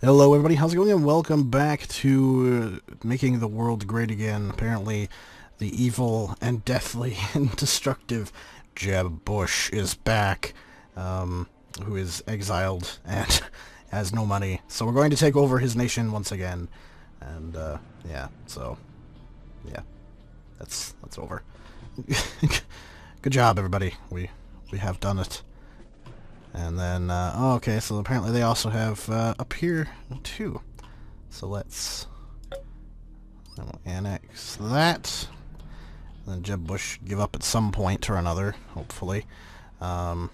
Hello everybody, how's it going, and welcome back to Making the World Great Again. Apparently the evil and deathly and destructive Jeb Bush is back, who is exiled and has no money. So we're going to take over his nation once again. And yeah, so yeah, that's over. Good job everybody, we have done it. And then, oh, okay, so apparently they also have up here, too. So let's we'll annex that. And then Jeb Bush give up at some point or another, hopefully. I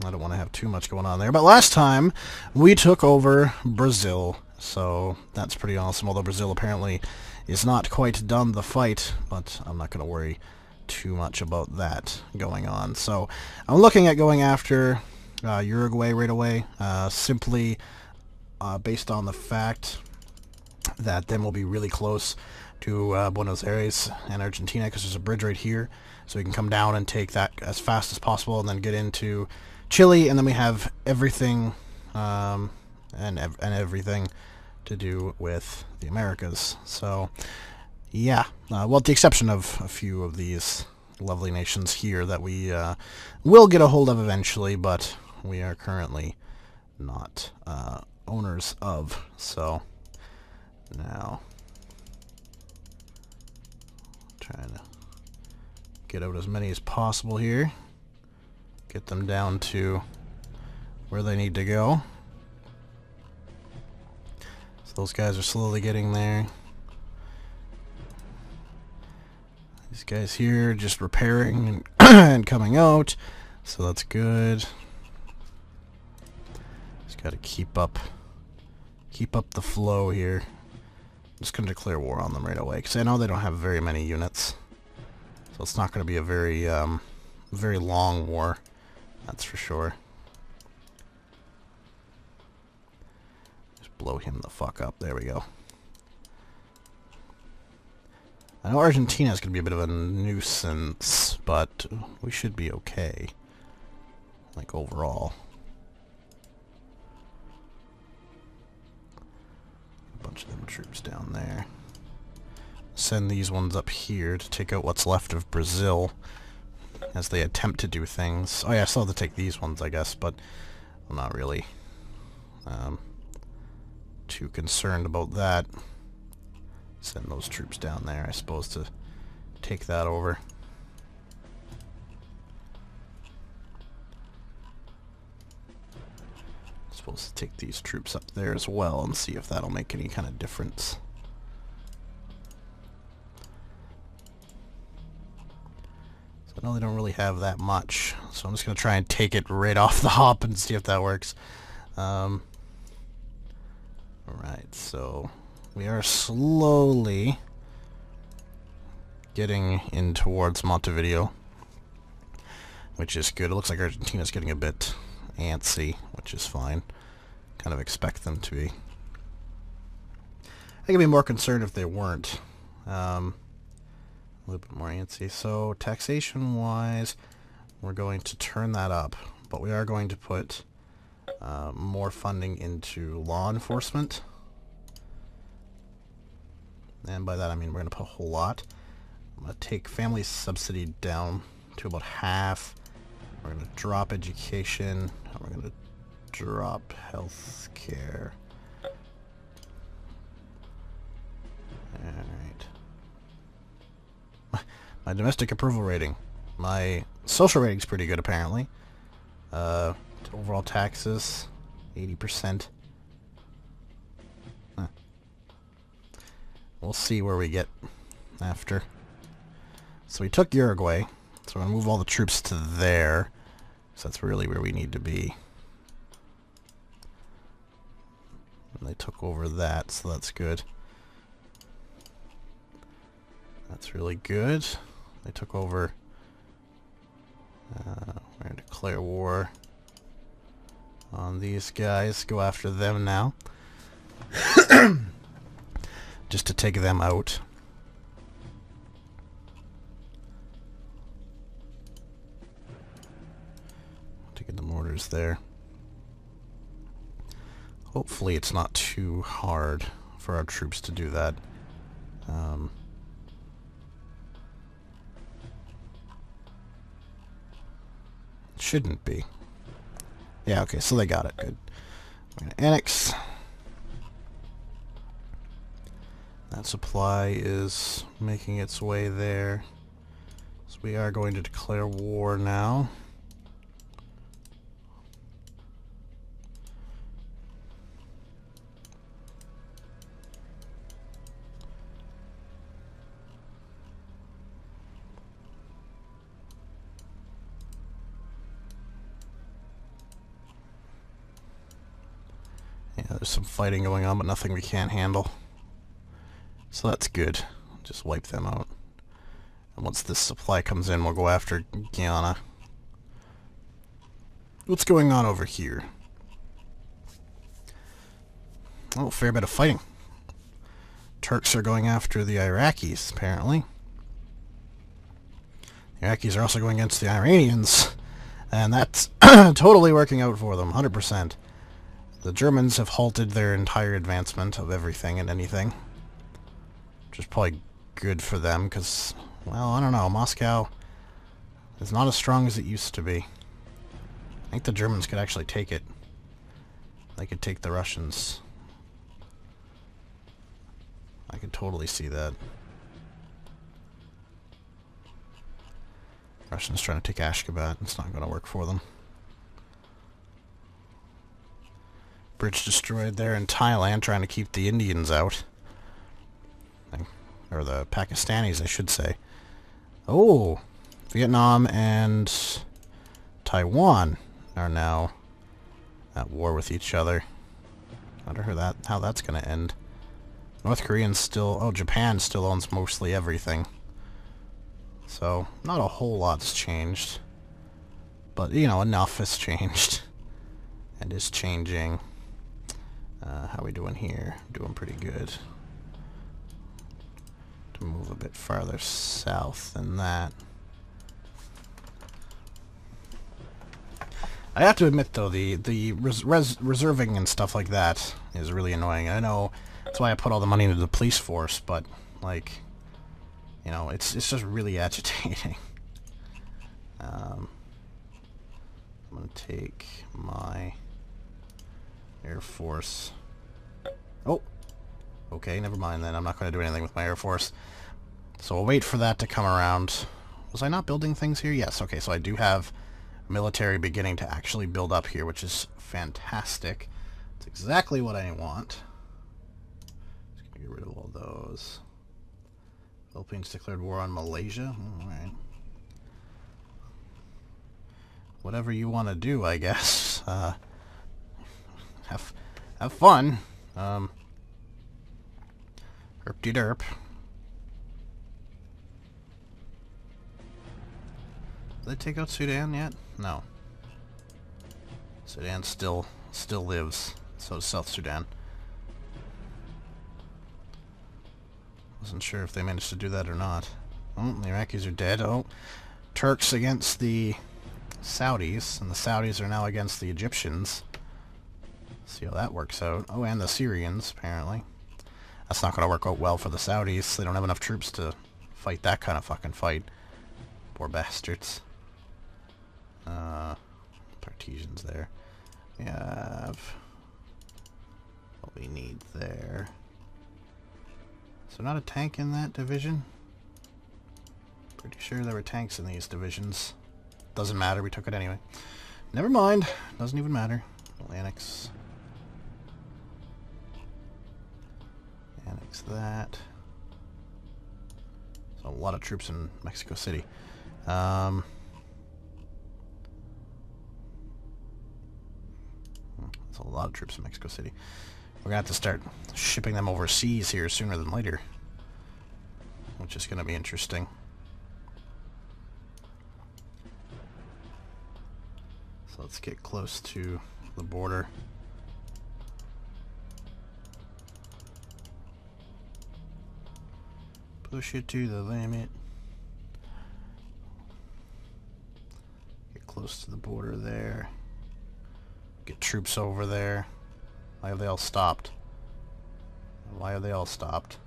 don't want to have too much going on there. But last time, we took over Brazil. So that's pretty awesome, although Brazil apparently is not quite done the fight. But I'm not going to worry too much about that going on. So I'm looking at going after Uruguay right away, simply based on the fact that then we'll be really close to Buenos Aires and Argentina, because there's a bridge right here, so we can come down and take that as fast as possible and then get into Chile, and then we have everything and everything to do with the Americas. So yeah, well, with the exception of a few of these lovely nations here that we will get a hold of eventually, but we are currently not owners of. So now trying to get out as many as possible here, get them down to where they need to go. So those guys are slowly getting there. These guys here just repairing and, and coming out, so that's good. Just gotta keep up the flow here. Just gonna declare war on them right away, because I know they don't have very many units, so it's not gonna be a very very long war, that's for sure. Just blow him the fuck up. There we go. I know Argentina is going to be a bit of a nuisance, but we should be okay, like, overall. A bunch of them troops down there. Send these ones up here to take out what's left of Brazil as they attempt to do things. Oh yeah, I still have to take these ones, I guess, but I'm not really too concerned about that. Send those troops down there, I suppose, to take that over. Supposed to take these troops up there as well and see if that'll make any kind of difference. So I know they don't really have that much, so I'm just going to try and take it right off the hop and see if that works. Alright, so we are slowly getting in towards Montevideo, which is good. It looks like Argentina's getting a bit antsy, which is fine. Kind of expect them to be. I think I'd be more concerned if they weren't. A little bit more antsy. So taxation-wise, we're going to turn that up, but we are going to put more funding into law enforcement. And by that I mean we're going to put a whole lot. I'm going to take family subsidy down to about half. We're going to drop education. And we're going to drop health care. Alright. My domestic approval rating. My social rating's pretty good, apparently. Overall taxes, 80%. Huh. We'll see where we get after. So we took Uruguay, so we're going to move all the troops to there, so that's really where we need to be. And they took over that, so that's good. That's really good. They took over. We're going to declare war on these guys. Go after them now. Just to take them out. Taking the mortars there. Hopefully it's not too hard for our troops to do that. Shouldn't be. Yeah, okay, so they got it. Good. We're going to annex. That supply is making its way there. So we are going to declare war now. Yeah, there's some fighting going on, but nothing we can't handle. So that's good. Just wipe them out. And once this supply comes in, we'll go after Guyana. What's going on over here? Oh, a fair bit of fighting. Turks are going after the Iraqis, apparently. The Iraqis are also going against the Iranians. And that's totally working out for them, 100%. The Germans have halted their entire advancement of everything and anything. Which is probably good for them, because, well, I don't know, Moscow is not as strong as it used to be. I think the Germans could actually take it. They could take the Russians. I could totally see that. Russians trying to take Ashgabat. It's not going to work for them. Bridge destroyed there in Thailand, trying to keep the Indians out. Or the Pakistanis, I should say. Oh! Vietnam and Taiwan are now at war with each other. I wonder how that's going to end. North Koreans still... Oh, Japan still owns mostly everything. So, not a whole lot's changed. But, you know, enough has changed. And is changing. How we doing here? Doing pretty good. To move a bit farther south than that. I have to admit, though, the reserving and stuff like that is really annoying. I know that's why I put all the money into the police force, but, like, you know, it's just really agitating. I'm going to take my Air Force. Oh! Okay, never mind then. I'm not going to do anything with my Air Force. So we'll wait for that to come around. Was I not building things here? Yes, okay, so I do have military beginning to actually build up here, which is fantastic. It's exactly what I want. Just gonna get rid of all those. Philippines declared war on Malaysia? Alright. Whatever you want to do, I guess. Have fun. Herp-de-derp. Did they take out Sudan yet? No. Sudan still lives. So does South Sudan. Wasn't sure if they managed to do that or not. Oh, the Iraqis are dead. Oh, Turks against the Saudis, and the Saudis are now against the Egyptians. See how that works out. Oh, and the Syrians, apparently. That's not going to work out well for the Saudis. They don't have enough troops to fight that kind of fucking fight. Poor bastards. Partisans there. We have what we need there. So not a tank in that division? Pretty sure there were tanks in these divisions. Doesn't matter, we took it anyway. Never mind. Doesn't even matter. We'll annex. Annex that. So a lot of troops in Mexico City. There's a lot of troops in Mexico City. We're going to have to start shipping them overseas here sooner than later. Which is going to be interesting. So let's get close to the border. Push it to the limit. Get close to the border there. Get troops over there. Why have they all stopped? Why have they all stopped?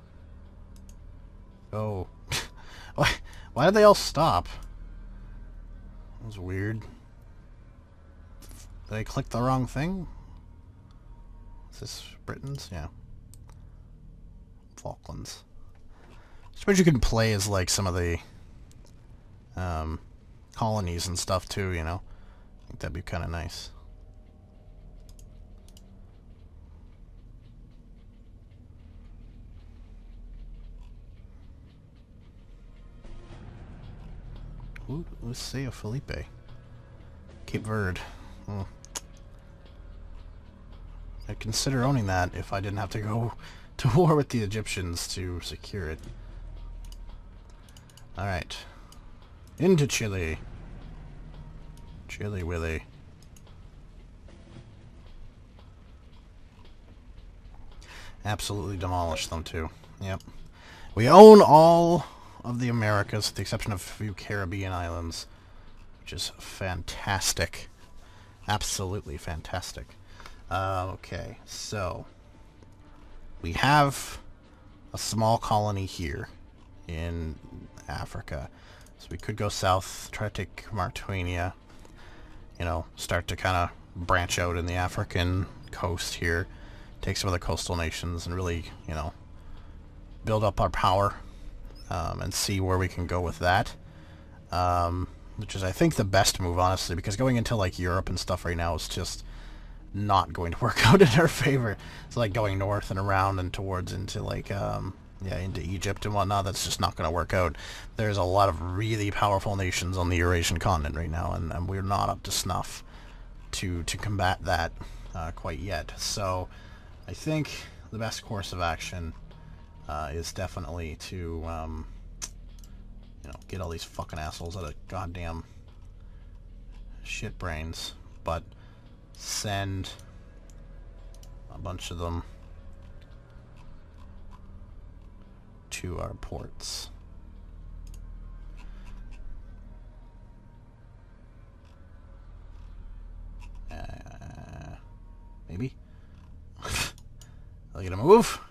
Oh. Why did they all stop? That was weird. Did I click the wrong thing? Is this Britain's? Yeah. Falklands. I suppose you can play as, like, some of the colonies and stuff, too, you know? I think that'd be kind of nice. Ooh, let's say a Felipe. Cape Verde. Hmm. I'd consider owning that if I didn't have to go to war with the Egyptians to secure it. Alright. Into Chile. Chili Willy. Absolutely demolish them too. Yep. We own all of the Americas with the exception of a few Caribbean islands. Which is fantastic. Absolutely fantastic. Okay, so we have a small colony here in Africa. So we could go south, try to take Mauritania, you know, start to kind of branch out in the African coast here, take some of the coastal nations and really, you know, build up our power and see where we can go with that. Which is, I think, the best move, honestly, because going into, like, Europe and stuff right now is just not going to work out in our favor. It's like going north and around and towards into, like, yeah, into Egypt and whatnot. That's just not going to work out. There's a lot of really powerful nations on the Eurasian continent right now, and we're not up to snuff to combat that quite yet. So I think the best course of action is definitely to, you know, get all these fucking assholes out of goddamn shit brains, but send a bunch of them to our ports. Maybe? Are they gonna move?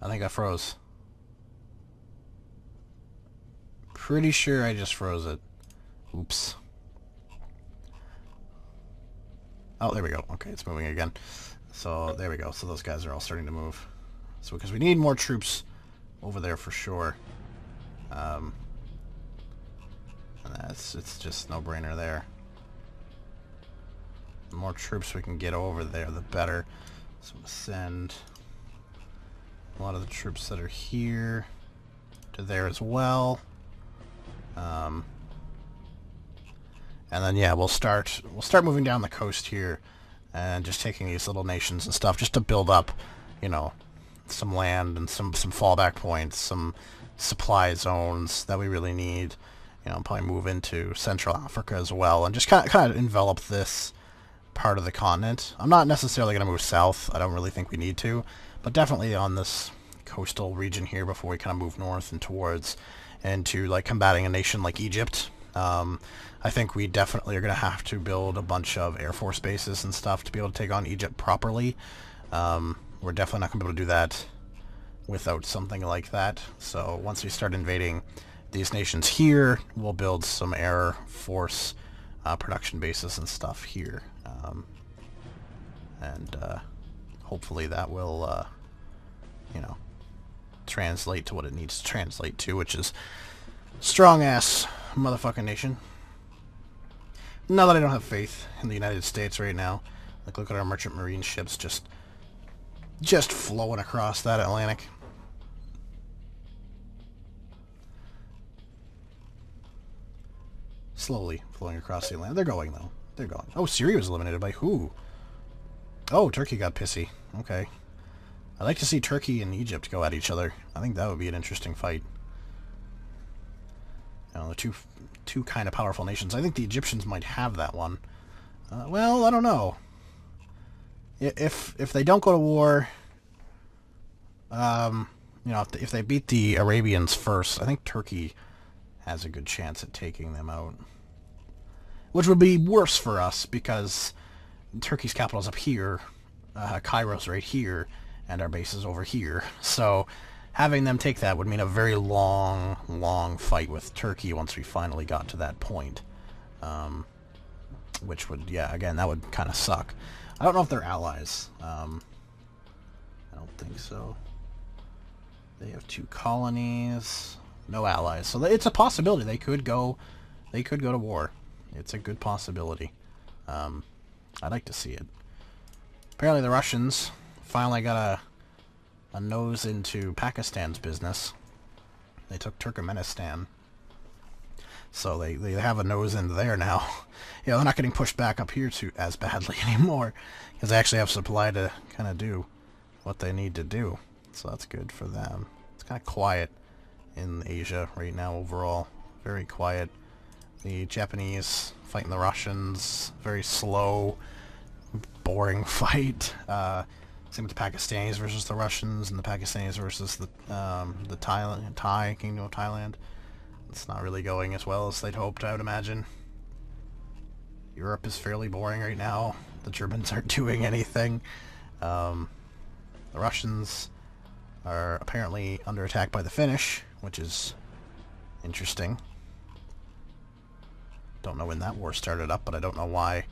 I think I froze. Pretty sure I just froze it. Oops. Oh, there we go. Okay, it's moving again. So, there we go. So those guys are all starting to move. So, because we need more troops over there for sure. And it's just no-brainer there. The more troops we can get over there, the better. So we'll send a lot of the troops that are here to there as well. And then yeah, we'll start moving down the coast here and just taking these little nations and stuff just to build up, you know, some land and some fallback points, some supply zones that we really need. You know, probably move into Central Africa as well and just kind of envelop this part of the continent. I'm not necessarily going to move south. I don't really think we need to, but definitely on this coastal region here before we kind of move north and towards into like combating a nation like Egypt. I think we definitely are going to have to build a bunch of Air Force bases and stuff to be able to take on Egypt properly. We're definitely not going to be able to do that without something like that. So once we start invading these nations here, we'll build some Air Force production bases and stuff here. And hopefully that will, you know, translate to what it needs to translate to, which is strong-ass motherfucking nation. Not that I don't have faith in the United States right now. Like, look at our merchant marine ships just flowing across that Atlantic. Slowly flowing across the Atlantic. They're going, though. They're going. Oh, Syria was eliminated by who? Oh, Turkey got pissy. Okay. I'd like to see Turkey and Egypt go at each other. I think that would be an interesting fight. You know, the two kind of powerful nations. I think the Egyptians might have that one. Well, I don't know. If they don't go to war, you know, if they beat the Arabians first, I think Turkey has a good chance at taking them out. Which would be worse for us because Turkey's capital's up here, Cairo's right here, and our base is over here. So having them take that would mean a very long fight with Turkey once we finally got to that point. Which would, yeah, again, that would kind of suck. I don't know if they're allies. I don't think so. They have 2 colonies, no allies. So it's a possibility they could go to war. It's a good possibility. I'd like to see it. Apparently the Russians finally got a nose into Pakistan's business. They took Turkmenistan. So they have a nose into there now. You know, they're not getting pushed back up here as badly anymore, because they actually have supply to kind of do what they need to do. So that's good for them. It's kind of quiet in Asia right now overall. Very quiet. The Japanese fighting the Russians. Very slow, boring fight. Same with the Pakistanis versus the Russians, and the Pakistanis versus the Thai Kingdom of Thailand. It's not really going as well as they'd hoped, I would imagine. Europe is fairly boring right now. The Germans aren't doing anything. The Russians are apparently under attack by the Finnish, which is interesting. Don't know when that war started up, but I don't know why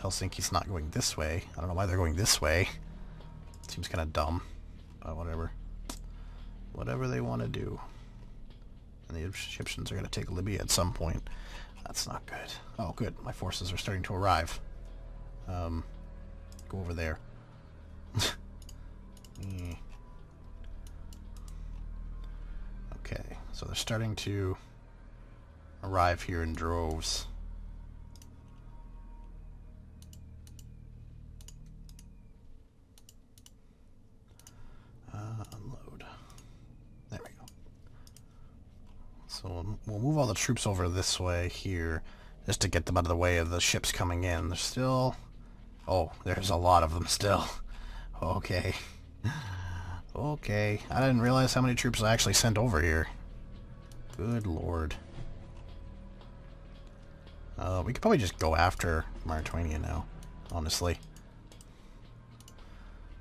Helsinki's not going this way. I don't know why they're going this way. Seems kind of dumb, but whatever. Whatever they want to do. And the Egyptians are going to take Libya at some point. That's not good. Oh, good. My forces are starting to arrive. Go over there. Okay, so they're starting to arrive here in droves. Unload. There we go. So we'll move all the troops over this way here, just to get them out of the way of the ships coming in. There's still... Oh, there's a lot of them still. Okay. Okay. I didn't realize how many troops I actually sent over here. Good lord. We could probably just go after Mauritania now, honestly.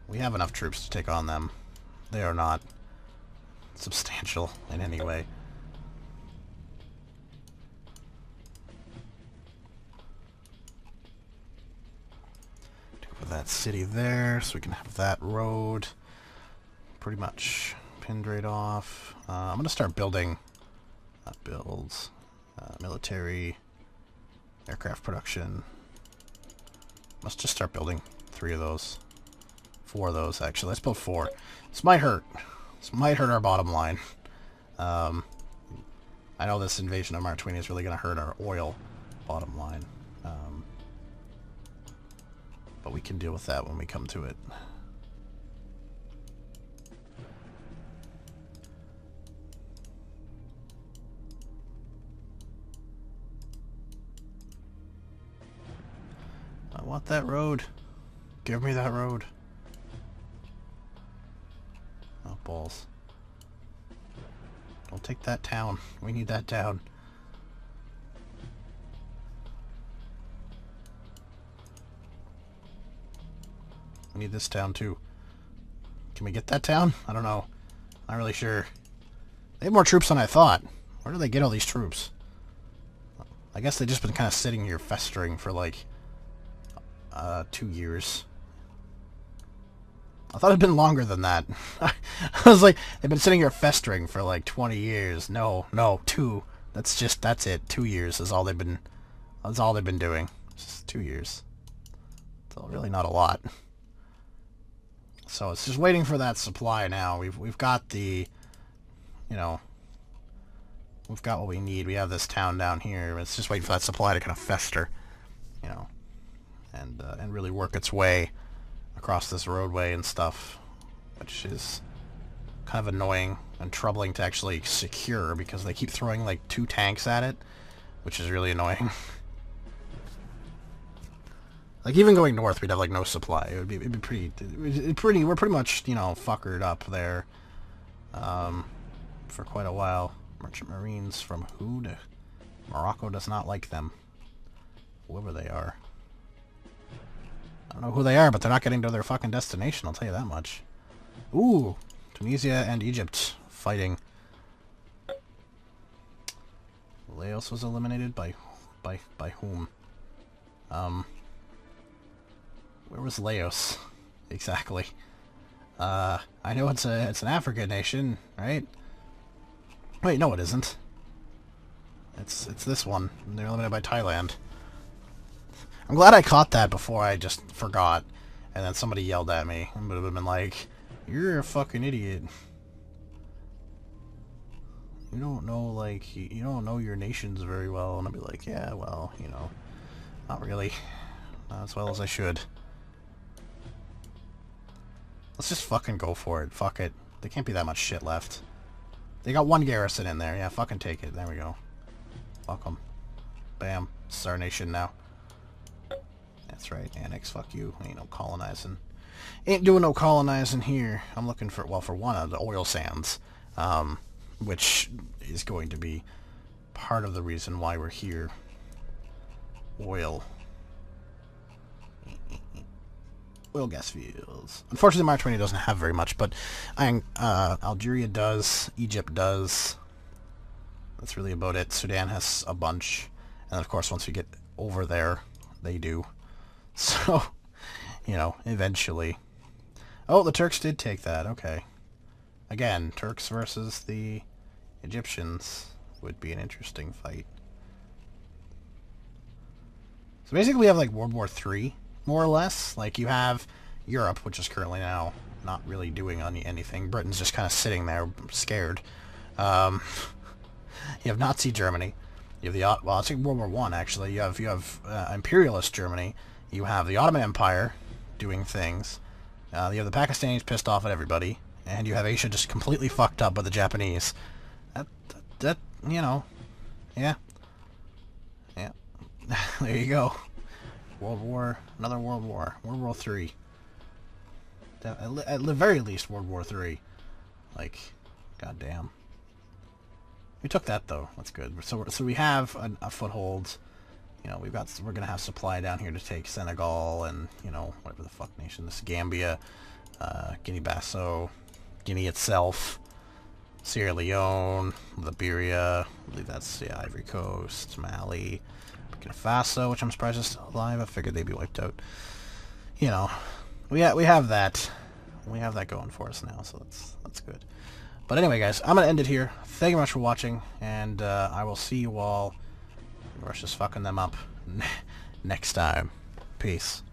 We have enough troops to take on them. They are not substantial in any way. Put that city there so we can have that road pretty much pinned right off. I'm going to start building builds, military, aircraft production. Let's just start building 3 of those. 4 of those, actually. Let's build 4. This might hurt. This might hurt our bottom line. I know this invasion of Mauritania is really going to hurt our oil bottom line. But we can deal with that when we come to it. I want that road. Give me that road. Oh, balls. Don't take that town. We need that town. We need this town too. Can we get that town? I don't know. Not really sure. They have more troops than I thought. Where do they get all these troops? I guess they've just been kind of sitting here festering for like 2 years. I thought it'd been longer than that. I was like, they've been sitting here festering for like 20 years. No, 2. That's it. 2 years is all they've been. That's all they've been doing. Just 2 years. It's really not a lot. So it's just waiting for that supply now. We've got the, you know, we've got what we need. We have this town down here. It's just waiting for that supply to kind of fester, you know, and really work its way across this roadway and stuff, which is kind of annoying and troubling to actually secure because they keep throwing like 2 tanks at it, which is really annoying. Like, even going north, we'd have, like, no supply. It'd be pretty, we're pretty much, you know, fuckered up there, for quite a while. Merchant Marines from who? Morocco does not like them. Whoever they are. I don't know who they are, but they're not getting to their fucking destination, I'll tell you that much. Ooh, Tunisia and Egypt fighting. Laos was eliminated by whom? Where was Laos? Exactly. I know it's an African nation, right? Wait, no it isn't. It's this one. They're eliminated by Thailand. I'm glad I caught that before I just forgot. And then somebody yelled at me. I would have been like, you're a fucking idiot. You don't know, like, you don't know your nations very well. And I'd be like, yeah, well, you know, not really. Not as well as I should. Let's just fucking go for it. Fuck it. There can't be that much shit left. They got one garrison in there. Yeah, fucking take it. There we go. Fuck them. Bam. It's our nation now. That's right. Annex, fuck you. Ain't no colonizing. Ain't doing no colonizing here. I'm looking for, well, for one, the oil sands. Which is going to be part of the reason why we're here. Oil. Oil gas fields. Unfortunately, Mauritania doesn't have very much, but Algeria does. Egypt does. That's really about it. Sudan has a bunch. And of course, once we get over there, they do. So, you know, eventually. Oh, the Turks did take that. Okay. Again, Turks versus the Egyptians would be an interesting fight. So basically we have like World War III, more or less. Like you have Europe, which is currently now not really doing anything. Britain's just kind of sitting there scared. You have Nazi Germany. You have the, well, it's like World War I actually. You have imperialist Germany. You have the Ottoman Empire doing things. You have the Pakistanis pissed off at everybody. And you have Asia just completely fucked up by the Japanese. That you know, yeah. Yeah. There you go. Another World War. World War III. At the very least, World War III. Like, goddamn. We took that though. That's good. So we have a foothold. You know, we're gonna have supply down here to take Senegal and, you know, whatever the fuck nation this, Gambia, Guinea-Bissau, Guinea itself, Sierra Leone, Liberia, I believe that's, yeah, Ivory Coast, Mali, Burkina Faso, which I'm surprised is still alive. I figured they'd be wiped out. You know, we have that. We have that going for us now, so that's good. But anyway, guys, I'm gonna end it here. Thank you very much for watching, and I will see you all. Russia's fucking them up next time. Peace.